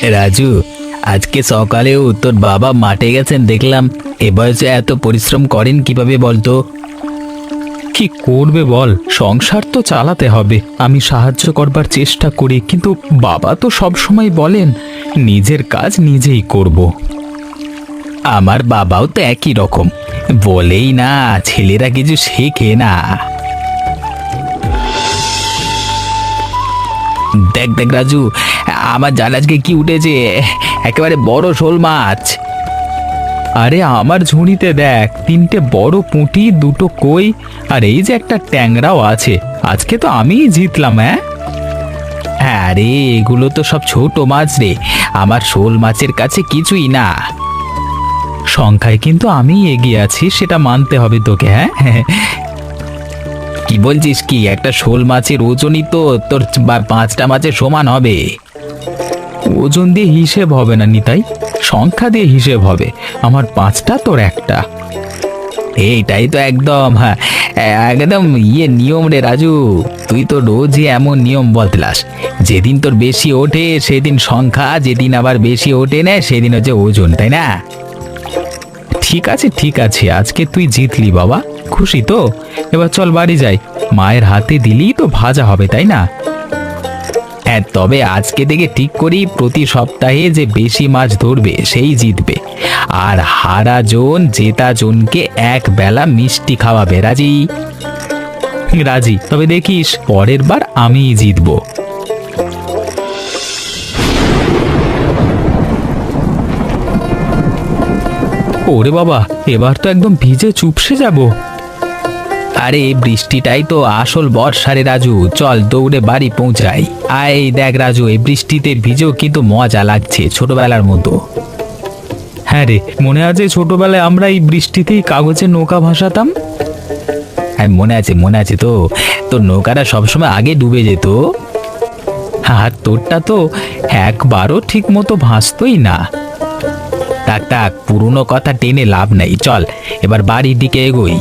রাজু, আজকে সকালেও তোর বাবা মাঠে গেছেন দেখলাম। এ বয়সে এত পরিশ্রম করেন কিভাবে বলতো? কি করবে বল, সংসার তো চালাতে হবে। আমি সাহায্য করবার চেষ্টা করি, কিন্তু বাবা তো সব সময় বলেন নিজের কাজ নিজেই করব। আমার বাবাও তো একই রকম, বলেই না ছেলেরা কিছু শেখে না। দেখ দেখ রাজু, আমার জাল আজকে কি উঠেছে, একেবারে বড় শোল মাছ। আরে আমার ঝুড়িতে দেখ, 3টে বড় পুঁটি, 2টো কই, আর এই যে একটা ট্যাংরাও আছে। আজকে তো আমিই জিতলাম। হ্যাঁ রে, এগুলো তো সব ছোট মাছ রে, আমার শোল মাছের কাছে কিছুই না। সংখ্যায় কিন্তু আমিই এগিয়ে আছি, সেটা মানতে হবে তোকে। হ্যাঁ কি বলছিস কি? একটা শোল মাছের ওজনই তো তোর 5টা মাছের সমান হবে। ওজন দিয়ে হিসেব হবে না নিতাই, সংখ্যা দিয়ে হিসেব হবে। আমার 5টা, তোর একটা। এইটাই তো একদম, হ্যাঁ একদম নিয়ম রে রাজু। তুই তো রোজই এমন নিয়ম বদলাস। যেদিন তোর বেশি ওঠে সেদিন সংখ্যা, যেদিন আবার বেশি ওঠে না সেদিন হচ্ছে ওজন, তাই না? ঠিক আছে ঠিক আছে, আজকে তুই জিতলি বাবা, খুশি তো? এবার চল বাড়ি যাই, মায়ের হাতে দিলেই তো ভাজা হবে, তাই না? হ্যাঁ, তবে আজকে থেকে ঠিক করি প্রতি সপ্তাহে যে বেশি মাছ ধরবে সেই জিতবে, আর হারা জন জেতা জনকে এক বেলা মিষ্টি খাওয়াবে। রাজি? রাজি, তবে দেখিস পরের বার আমিই জিতবো। ওরে বাবা, এবার তো একদম ভিজে চুপসে যাব। আরে বৃষ্টিটাই তো আসল বর্ষা রে রাজু, চল দৌড়ে বাড়ি পৌঁছাই। আয় দেখ রাজু, এই বৃষ্টিতে ভিজেও কিন্তু মজা লাগছে, ছোটবেলার মতো। হ্যাঁ রে, মনে আছে ছোটবেলায় আমরা এই বৃষ্টিতেই কাগজে নৌকা ভাসাতাম? হ্যাঁ মনে আছে, মনে আছে তো। তোর নৌকাটা সবসময় আগে ডুবে যেত। আর তোরটা তো একবারও ঠিক মতো ভাসতই না। থাক থাক, পুরনো কথা টেনে লাভ নেই, চল এবার বাড়ির দিকে এগোই।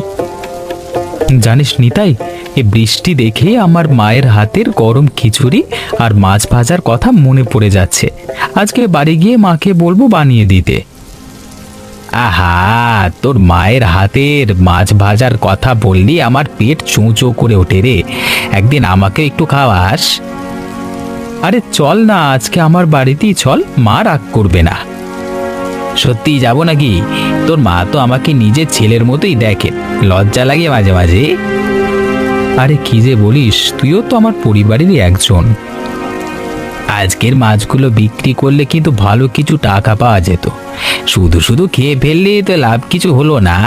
জানিস নিতাই, এই বৃষ্টি দেখে আমার মায়ের হাতের গরম খিচুড়ি আর মাছ ভাজার কথা মনে পড়ে যাচ্ছে। আজকে বাড়ি গিয়ে মাকে বলবো বানিয়ে দিতে। আহা, তোর মায়ের হাতের মাছ ভাজার কথা বললি আমার পেট চোঁচো করে ওঠে রে। একদিন আমাকে একটু খাওয়াস? আরে চল না, আজকে আমার বাড়িতেই চল, মা রাগ করবে না। সত্যি যাব নাকি? তোর মা তো আমাকে নিজের ছেলের মতোই দেখে, লজ্জা লাগে মাঝে মাঝে। আরে কি যে বলিস, তুইও তো আমার পরিবারেরই একজন। আজকের মাছগুলো বিক্রি করলে কিন্তু ভালো কিছু টাকা পাওয়া যেত, শুধু শুধু খেয়ে ফেললে তো লাভ কিছু হলো না।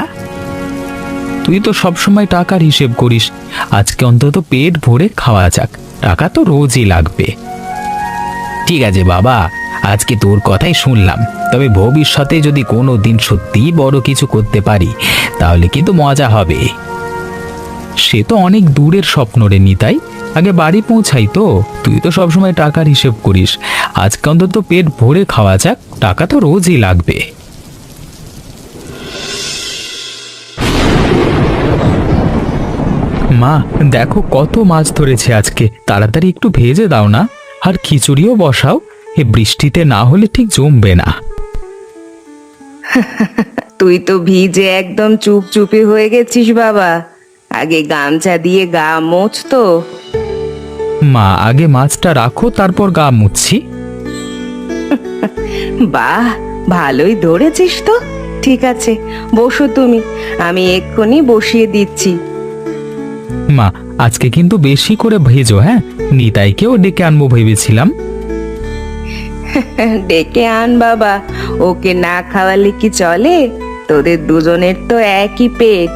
তুই তো সবসময় টাকার হিসেব করিস, আজকে অন্তত পেট ভরে খাওয়া যাক, টাকা তো রোজই লাগবে। ঠিক আছে বাবা, আজকে তোর কথাই শুনলাম, তবে ভবিষ্যতে যদি কোনো দিন সত্যিই বড় কিছু করতে পারি তাহলে কিন্তু মজা হবে। সে তো অনেক দূরের স্বপ্ন রে নিতাই, আগে বাড়ি পৌঁছাই তো। তুই তো সবসময় টাকার হিসেব করিস, আজকে অন্তত পেট ভরে খাওয়া যাক, টাকা তো রোজই লাগবে। মা দেখো কত মাছ ধরেছে আজকে, তাড়াতাড়ি একটু ভেজে দাও না, আর খিচুড়িও বসাও, এ বৃষ্টিতে না হলে ঠিক জমবে না। তুই তো ভিজে একদম চুপচুপে হয়ে গেছিস বাবা, আগে গামছা দিয়ে গা মোছ তো। মা আগে মাছটা রাখো, তারপর গা মুছছি। বাহ, ভালোই ধরেছিস তো। ঠিক আছে, বসো তুমি, আমি এক্ষুনি বসিয়ে দিচ্ছি। মা আজকে কিন্তু বেশি করে ভেজো, হ্যাঁ? নিতাইকেও ডেকে আনবো ভেবেছিলাম। ডেকে আন বাবা, ওকে না খাওয়ালে কি চলে? তোদের দুজনের তো একই পেট।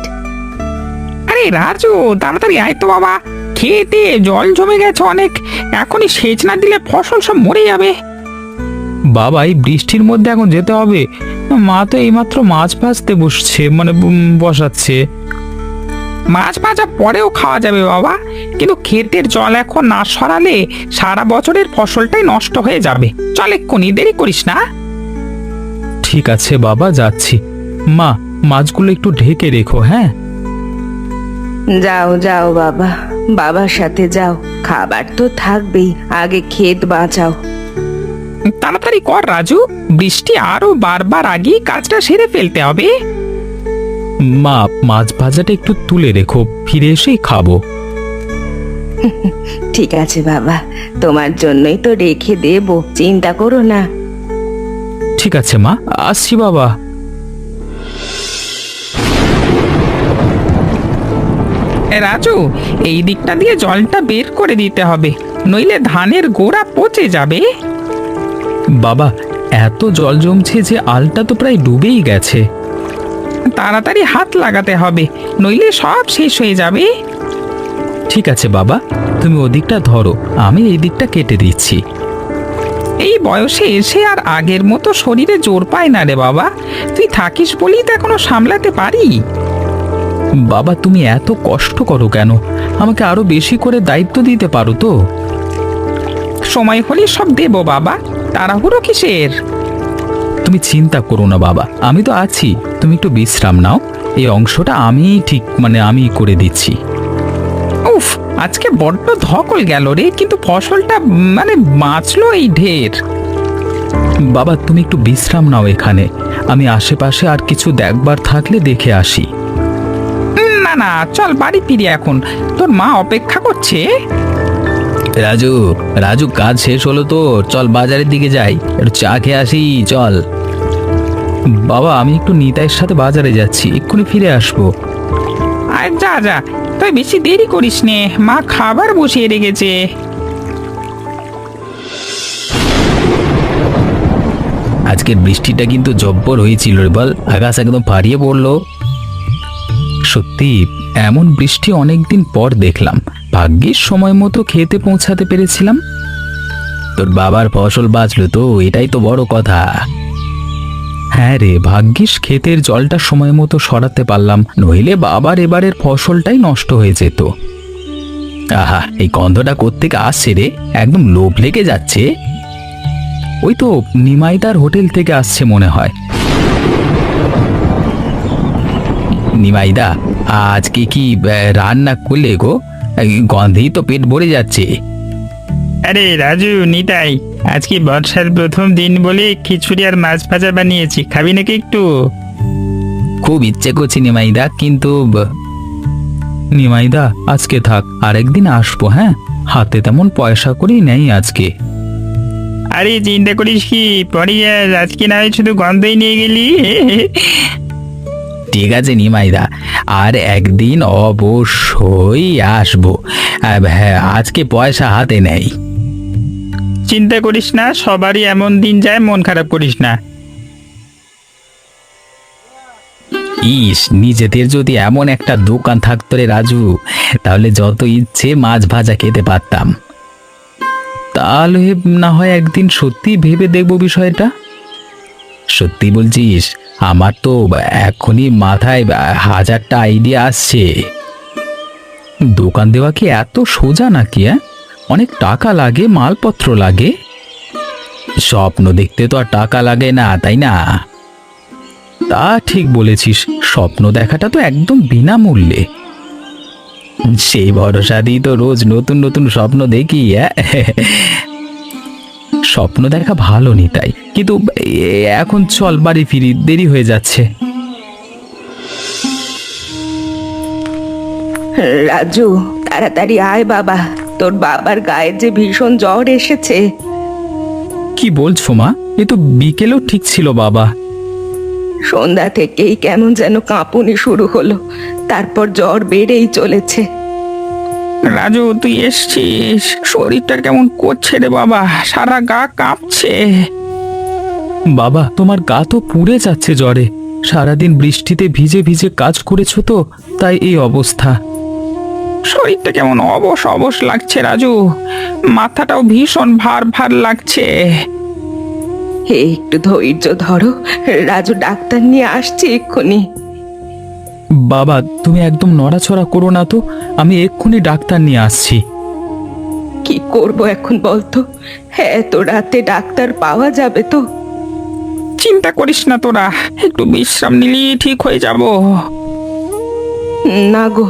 আরে রাজু, তাড়াতাড়ি আয় তো বাবা, খেতে জল জমে গেছে অনেক, এখনই সেচ না দিলে ফসল সব মরে যাবে। বাবা এই বৃষ্টির মধ্যে এখন যেতে হবে? মা তো এইমাত্র মাছ ভাজতে বসছে, মানে বসাচ্ছে। মাছ ভাজা পরেও খাওয়া যাবে বাবা, কিন্তু ক্ষেতের জল এখন না সরালে সারা বছরের ফসলটাই নষ্ট হয়ে যাবে। চল এক্ষুনি, দেরি করিস না। ঠিক আছে বাবা, যাচ্ছি। মা মাছগুলো একটু ঢেকে রেখো, হ্যাঁ? যাও যাও বাবা, বাবার সাথে যাও, খাবার তো থাকবেই, আগে ক্ষেত বাঁচাও। তাড়াতাড়ি কর রাজু, বৃষ্টি আরো বারবার আগেই কাজটা সেরে ফেলতে হবে। মা, মাছ ভাজাটা একটু তুলে রেখো, ফিরে এসেই খাবো। ঠিক আছে বাবা, তোমার জন্যই তো রেখে দেব, চিন্তা করো না। ঠিক আছে মা, আসছি বাবা। রাজু, এই দিকটা দিয়ে জলটা বের করে দিতে হবে, নইলে ধানের গোড়া পচে যাবে। বাবা, এত জল জমছে যে আলটা তো প্রায় ডুবেই গেছে। তাড়াতাড়ি হাত লাগাতে হবে, নইলে সব শেষ হয়ে যাবে। ঠিক আছে বাবা, তুমি ওদিকটা ধরো, আমি এই দিকটা কেটে দিচ্ছি। এই বয়সে এসে আর আগের মতো শরীরে জোর পায় না রে বাবা, তুই থাকিস বলেই তো এখনো সামলাতে পারি। বাবা, তুমি এত কষ্ট করো কেন? আমাকে আরো বেশি করে দায়িত্ব দিতে পারো তো। সময় হলে সব দেবো বাবা, তাড়াহুড়ো কিসের? তুমি চিন্তা করো না বাবা, আমি তো আছি, তুমি একটু বিশ্রাম নাও। এই অংশটা আমি ঠিক আমি করে দিচ্ছি। উফ, আজকে বড্ড ধকল গেল রে, কিন্তু ফসলটা বাঁচলো এই ঢের। বাবা, তুমি একটু বিশ্রাম নাও এখানে, আমি আশেপাশে আর কিছু দেখবার থাকলে দেখে আসি। না না, চল বাড়ি ফিরি এখন, তোর মা অপেক্ষা করছে। রাজু, রাজু, কাজ শেষ হলো তো, চল বাজারের দিকে যাই, একটু চা খেয়ে আসি, চল। বাবা, আমি একটু নিতাইয়ের সাথে বাজারে যাচ্ছি, এক্ষুনি ফিরে আসবো। আর যা যা, তুই বেশি দেরি করিস নে, মা খাবার বসিয়ে রেখেছে। আজকের বৃষ্টিটা কিন্তু জব্বর হয়েছিল রে বল, আকাশ একদম ফারিয়ে পড়লো। সত্যি, এমন বৃষ্টি অনেকদিন পর দেখলাম। ভাগ্যিস সময় মতো খেতে পৌঁছাতে পেরেছিলাম। তোর বাবার ফসল বাঁচলো তো, এটাই তো বড় কথা। হ্যাঁ রে, ভাগ্যিস ক্ষেতের জলটা সময় মতো সরাতে পারলাম, নইলে বাবার এবারের ফসলটাই নষ্ট হয়ে যেত। আহা, এই গন্ধটা কোত্থেকে আসছে রে, একদম লোভ লেগে যাচ্ছে। ওই তো নিমাইদার হোটেল থেকে আসছে মনে হয়। নিমাইদা, আজকে কি রান্না করলে গো? এই গন্ধেই তো পেট ভরে যাচ্ছে। আরে রাজু, নিতাই, আজকে বর্ষার প্রথম দিন বলে খিচুড়ি আর মাছ ভাজা বানিয়েছি, খাবি নাকি একটু? খুব ইচ্ছে করছে নিমাইদা, কিন্তু নিমাইদা, আজকে থাক, আরেকদিন আসবো। হ্যাঁ, হাতে তেমন পয়সা করেই নেই আজকে। আরে চিন্তা করিস কি, পরে আজকে না হয় শুধু গন্ধই নিয়ে গেলি। ঠিক আছে নিমাইদা, আর একদিন অবশ্যই আসবো। হ্যাঁ, আজকে পয়সা হাতে নেই। চিন্তা করিস না, সবারই এমন দিন যায়, মন খারাপ করিস না। ইস, নিজেদের যদি এমন একটা দোকান থাকতো রে রাজু, তাহলে যত ইচ্ছে মাছ ভাজা খেতে পারতাম। তাহলে না হয় একদিন সত্যি ভেবে দেখবো বিষয়টা। সত্যি বলছিস? আমার তো এখনই মাথায় হাজারটা আইডিয়া আসছে। দোকান দেওয়া কি এত সোজা নাকি? অনেক টাকা লাগে, মালপত্র লাগে। স্বপ্ন দেখতে তো আর টাকা লাগে না, তাই না? তা ঠিক বলেছিস, স্বপ্ন দেখাটা তো একদম বিনামূল্যে। সেই ভরসা দিয়ে তো রোজ নতুন নতুন স্বপ্ন দেখি। স্বপ্ন দেখা ভালো নিতাই, কিন্তু এখন চল বাড়ি ফিরি, দেরি হয়ে যাচ্ছে। রাজু, তাড়াতাড়ি আয় বাবা, তোর বাবার গায়ে যে ভীষণ জ্বর এসেছে। কি বলছো মা? এ তো বিকেলেও ঠিক ছিল বাবা। সন্ধ্যা থেকেই কেমন যেন কাঁপুনি শুরু হলো, তারপর জ্বর বেড়েই চলেছে। রাজু, তুই এসছিস, শরীরটা কেমন করছে রে বাবা, সারা গা কাঁপছে। বাবা, তোমার গা তো পুড়ে যাচ্ছে জ্বরে। সারাদিন বৃষ্টিতে ভিজে ভিজে কাজ করেছো তো, তাই এই অবস্থা। শরীরটা কেমন অবশ অবশ লাগছে রাজু, মাথাটাও ভীষণ ভার ভার লাগছে। হে, একটু ধৈর্য ধরো, রাজু ডাক্তার নিয়ে আসছে এক্ষুনি। বাবা, তুমি একদম নড়াচড়া করো না তো, আমি এক্ষুনি ডাক্তার নিয়ে আসছি। কি করব এখন বলতো? হ্যাঁ, তো রাতে ডাক্তার পাওয়া যাবে তো? চিন্তা করিস না তোরা, একটু বিশ্রাম নিলেই ঠিক হয়ে যাব। না গো,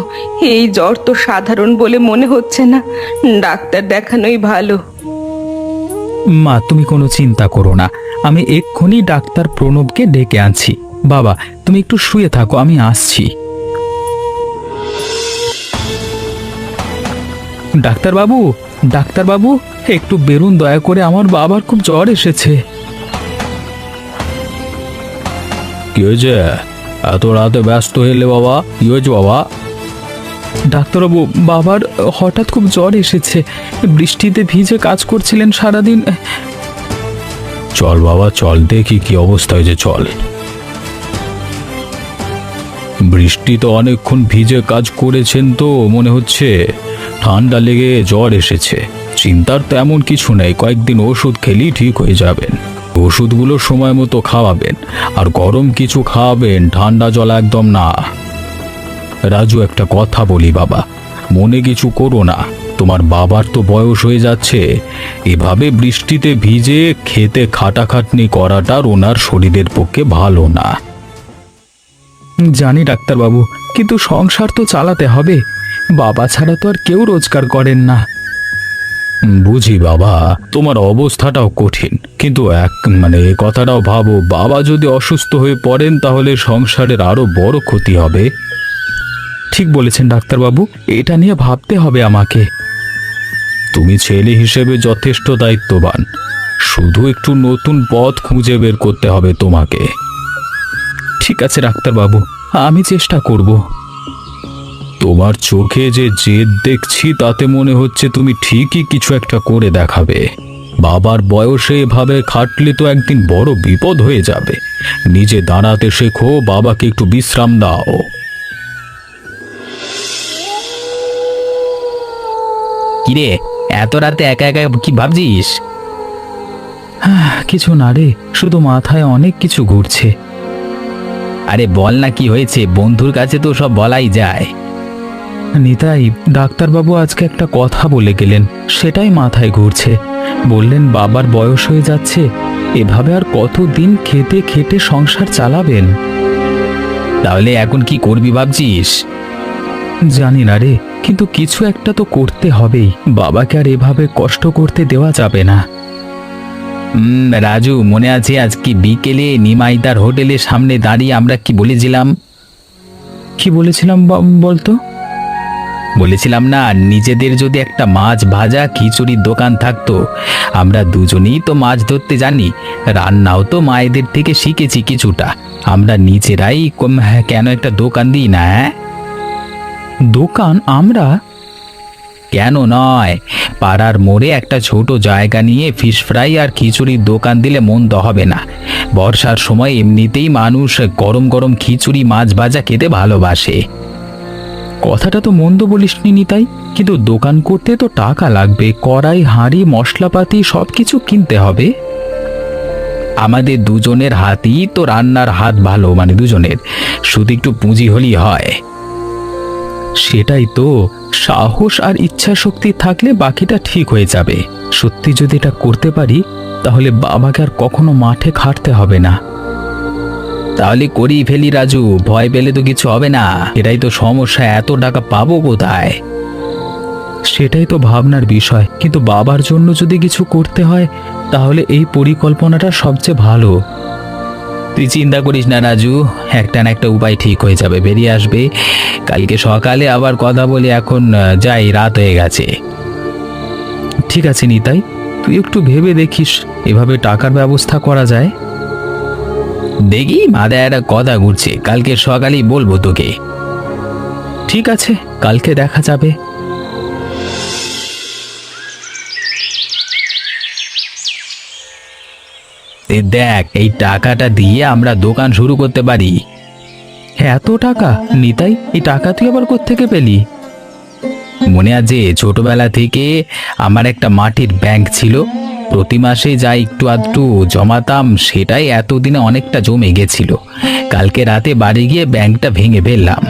এই জ্বর তো সাধারণ বলে মনে হচ্ছে না, ডাক্তার দেখানোই ভালো। মা তুমি কোনো চিন্তা করো না, আমি এক্ষুনি ডাক্তার প্রণবকে ডেকে আনছি। বাবা তুমি একটু শুয়ে থাকো, আমি আসছি। ডাক্তারবাবু, ডাক্তারবাবু, একটু বেরুন দয়া করে, আমার বাবার খুব জ্বর এসেছে। কি হয়েছে? এত রাতে ব্যস্ত হলে বাবা, কি হয়েছে বাবা? ডাক্তারবাবু, বাবার হঠাৎ খুব জ্বর এসেছে, বৃষ্টিতে ভিজে কাজ করছিলেন সারাদিন। চল বাবা চল, দেখি কি অবস্থা হয়েছে, চল। বৃষ্টি তো অনেকক্ষণ ভিজে কাজ করেছেন তো মনে হচ্ছে, ঠান্ডা লেগে জ্বর এসেছে। চিন্তার তো এমন কিছু নেই, কয়েকদিন ওষুধ খেলেই ঠিক হয়ে যাবেন। ওষুধগুলো সময় মতো খাওয়াবেন, আর গরম কিছু খাওয়াবেন, ঠান্ডা জল একদম না। রাজু একটা কথা বলি বাবা, মনে কিছু করো না, তোমার বাবার তো বয়স হয়ে যাচ্ছে, এভাবে বৃষ্টিতে ভিজে খেতে খাটাখাটনি করাটা ওনার শরীরের পক্ষে ভালো না। জানি ডাক্তারবাবু, কিন্তু সংসার তো চালাতে হবে, বাবা ছাড়া তো আর কেউ রোজগার করেন না। বুঝি বাবা, তোমার অবস্থাটাও কঠিন, কিন্তু এ কথাটাও ভাবো, বাবা যদি অসুস্থ হয়ে পড়েন তাহলে সংসারের আরো বড় ক্ষতি হবে। ঠিক বলেছেন ডাক্তারবাবু, এটা নিয়ে ভাবতে হবে আমাকে। তুমি ছেলে হিসেবে যথেষ্ট দায়িত্ববান, শুধু একটু নতুন পথ খুঁজে বের করতে হবে তোমাকে। ঠিক আছে ডাক্তারবাবু, আমি চেষ্টা করব। তোমার চোখে যে জেদ দেখছি তাতে মনে হচ্ছে তুমি ঠিকই কিছু একটা করে দেখাবে। বাবার বয়সে এভাবে খাটলে তো একদিন বড় বিপদ হয়ে যাবে। নিজে দাঁড়াতে শেখো, বাবাকে একটু বিশ্রাম দাও। কিরে, এত রাতে একা একা কি ভাবছিস? কিছু না রে, শুধু মাথায় অনেক কিছু ঘুরছে। আরে বল না, কি হয়েছে? বন্ধুর কাছে তো সব বলাই যায়। নিতাই, ডাক্তারবাবু আজকে একটা কথা বলে গেলেন, সেটাই মাথায় ঘুরছে। বললেন বাবার বয়স হয়ে যাচ্ছে, এভাবে আর কতদিন খেতে খেতে সংসার চালাবেন। তাহলে এখন কি করবি ভাবছিস? জানি না রে, কিন্তু কিছু একটা তো করতে হবেই, বাবাকে আর এভাবে কষ্ট করতে দেওয়া যাবে না। রাজু, মনে আছে আজকে বিকেলে নিমাইদার হোটেলের সামনে দাঁড়িয়ে আমরা কি বলেছিলাম? কি বলেছিলাম বলতো? বলেছিলাম না, নিজেদের যদি একটা মাছ ভাজা খিচুড়ির দোকান থাকতো। আমরা দুজনেই তো মাছ ধরতে জানি, রান্নাও তো মায়েদের থেকে শিখেছি কিছুটা, আমরা নিজেরাই কেন একটা দোকান দিই না? হ্যাঁ, দোকান আমরা কেন নয়? পাড়ার মোড়ে একটা ছোট জায়গা নিয়ে ফিশ ফ্রাই আর খিচুড়ির দোকান দিলে মন্দ হবে না। বর্ষার সময় এমনিতেই মানুষ গরম গরম খিচুড়ি মাছ ভাজা খেতে ভালোবাসে। কথাটা তো মন্দ বলিসনি নিতাই, কিন্তু দোকান করতে তো টাকা লাগবে, কড়াই হাঁড়ি মশলাপাতি সব কিছু কিনতে হবে। আমাদের দুজনের হাতই তো রান্নার হাত ভালো, দুজনের, শুধু একটু পুঁজি হলেই হয়। সেটাই তো, সাহস আর ইচ্ছা শক্তি থাকলে বাকিটা ঠিক হয়ে যাবে। সত্যি যদি এটা করতে পারি তাহলে বাবাকে আর কখনো মাঠে খাটতে হবে না। তাহলে করেই ফেলি রাজু, ভয় পেলে তো কিছু হবে না। এটাই তো সমস্যা, এত টাকা পাবো কোথায়? সেটাই তো ভাবনার বিষয়, কিন্তু বাবার জন্য যদি কিছু করতে হয় তাহলে এই পরিকল্পনাটা সবচেয়ে ভালো। তুই চিন্তা করিস না রাজু, একটা না একটা উপায় ঠিক হয়ে যাবে, বেরিয়ে আসবে। কালকে সকালে আবার কথা বলি, এখন যাই, রাত হয়ে গেছে। ঠিক আছে নিতাই, তুই একটু ভেবে দেখিস এভাবে টাকার ব্যবস্থা করা যায়। দেখি, মাথায় একটা কথা ঘুরছে, কালকে সকালেই বলবো তোকে। ঠিক আছে, কালকে দেখা যাবে। দেখ, এই টাকাটা দিয়ে আমরা দোকান শুরু করতে পারি। এত টাকা? নিতাই, এই টাকা তুই আবার কোত্থেকে পেলি? মনে আছে, ছোটবেলা থেকে আমার একটা মাটির ব্যাংক ছিল, প্রতি মাসে যা একটু আধটু জমাতাম, সেটাই এতদিনে অনেকটা জমে গেছিল। কালকে রাতে বাড়ি গিয়ে ব্যাংকটা ভেঙে ফেললাম।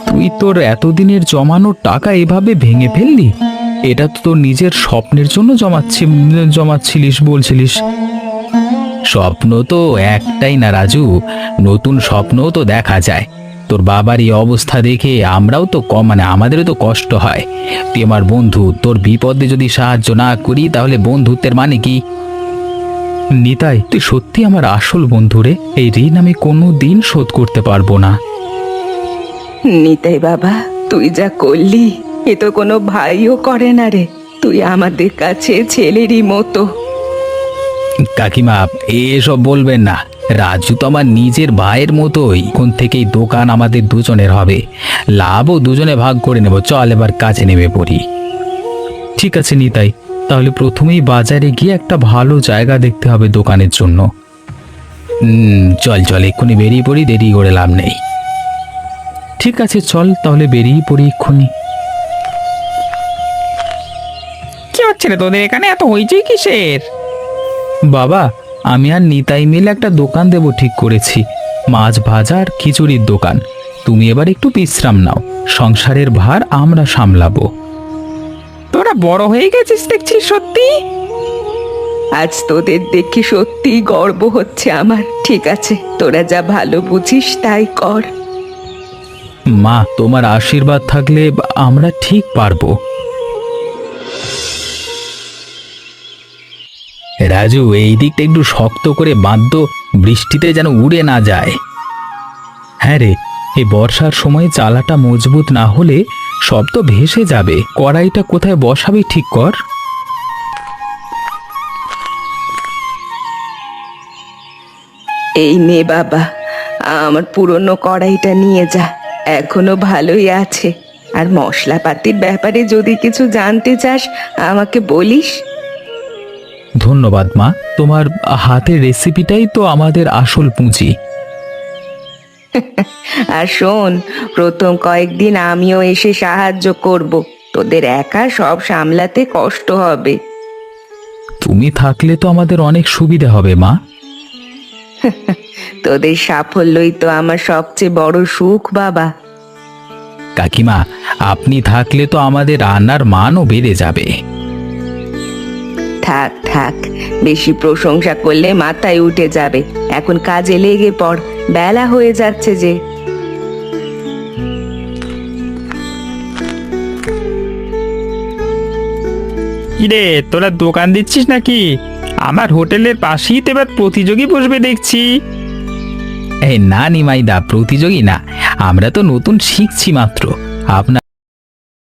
তুই তোর এতদিনের জমানো টাকা এভাবে ভেঙে ফেললি? এটা তো তোর নিজের স্বপ্নের জন্য জমাচ্ছিলিস বলছিলিস। স্বপ্ন তো একটাই না রাজু, নতুন স্বপ্নও তো দেখা যায়। তোর বাবার এই অবস্থা দেখে আমরাও তো মানে আমাদেরও তো কষ্ট হয়। তুই আমার বন্ধু, তোর বিপদে যদি সাহায্য না করি তাহলে বন্ধুত্বের মানে কি? নিতাই, তুই সত্যি আমার আসল বন্ধু রে। এই ঋণ আমি কোনো দিন শোধ করতে পারবো না। নিতাই বাবা, তুই যা করলি এ তো কোনো ভাইও করে না রে। তুই আমাদের কাছে ছেলেরই মতো। কাকিমা, এসব বলবেন না। রাজু তো আমার নিজের ভাইয়ের মতোই। এখন থেকেই দোকান আমাদের দুজনের হবে, লাভও দুজনে ভাগ করে নেব। চল এবার কাজে নেমে পড়ি। ঠিক আছে নিতাই, তাহলে প্রথমেই বাজারে গিয়ে একটা ভালো জায়গা দেখতে হবে দোকানের জন্য। চল চল, এক্ষুনি বেরিয়ে পড়ি, দেরি করে লাভ নেই। ঠিক আছে চল তাহলে বেরিয়ে পড়ি এক্ষুনি। কি হচ্ছে রে তোদের এখানে, এত হইচই কিসের? বাবা, আমি আর নিতাই মিলে একটা দোকান দেব ঠিক করেছি। মাছ ভাজা আর খিচুড়ির দোকান। তুমি এবার একটু বিশ্রাম নাও, সংসারের ভার আমরা সামলাবো। তোরা বড় হয়ে গেছিস দেখছি সত্যি। আজ তোদের দেখি সত্যি গর্ব হচ্ছে আমার। ঠিক আছে, তোরা যা ভালো বুঝিস তাই কর। মা, তোমার আশীর্বাদ থাকলে আমরা ঠিক পারবো। রাজু, এই দিকটা একটু শক্ত করে বাঁধ, বৃষ্টিতে যেন উড়ে না যায়। হ্যাঁ রে, এই বর্ষার সময় চালাটা মজবুত না হলে সব তো ভেসে যাবে। কড়াইটা কোথায় বসাবি ঠিক কর। এই নে বাবা, আমার পুরনো কড়াইটা নিয়ে যা, এখনো ভালোই আছে। আর মশলাপাতির ব্যাপারে যদি কিছু জানতে চাস আমাকে বলিস। ধন্যবাদ মা, তোমার হাতের রেসিপিটাই তো আমাদের আসল পুঁজি। আর শোন, প্রথম কয়েকদিন আমিও এসে সাহায্য করব। তোদের একা সব সামলাতে কষ্ট হবে। তুমি থাকলে তো আমাদের অনেক সুবিধা হবে মা। তোদের সাফল্যই তো আমার সবচেয়ে বড় সুখ বাবা। কাকিমা, আপনি থাকলে তো আমাদের রান্নার মানও বেড়ে যাবে। থাক থাক, বেশি প্রশংসা করলে মাথায় উঠে যাবে। এখন কাজে লেগে পড়, বেলা হয়ে যাচ্ছে যে। কিরে, তোরা দোকান দিচ্ছিস নাকি? আমার হোটেলের পাশেই তো এবার প্রতিযোগী বসবে দেখছি। এই না নিমাইদা, প্রতিযোগী না, আমরা তো নতুন শিখছি মাত্র। আপনার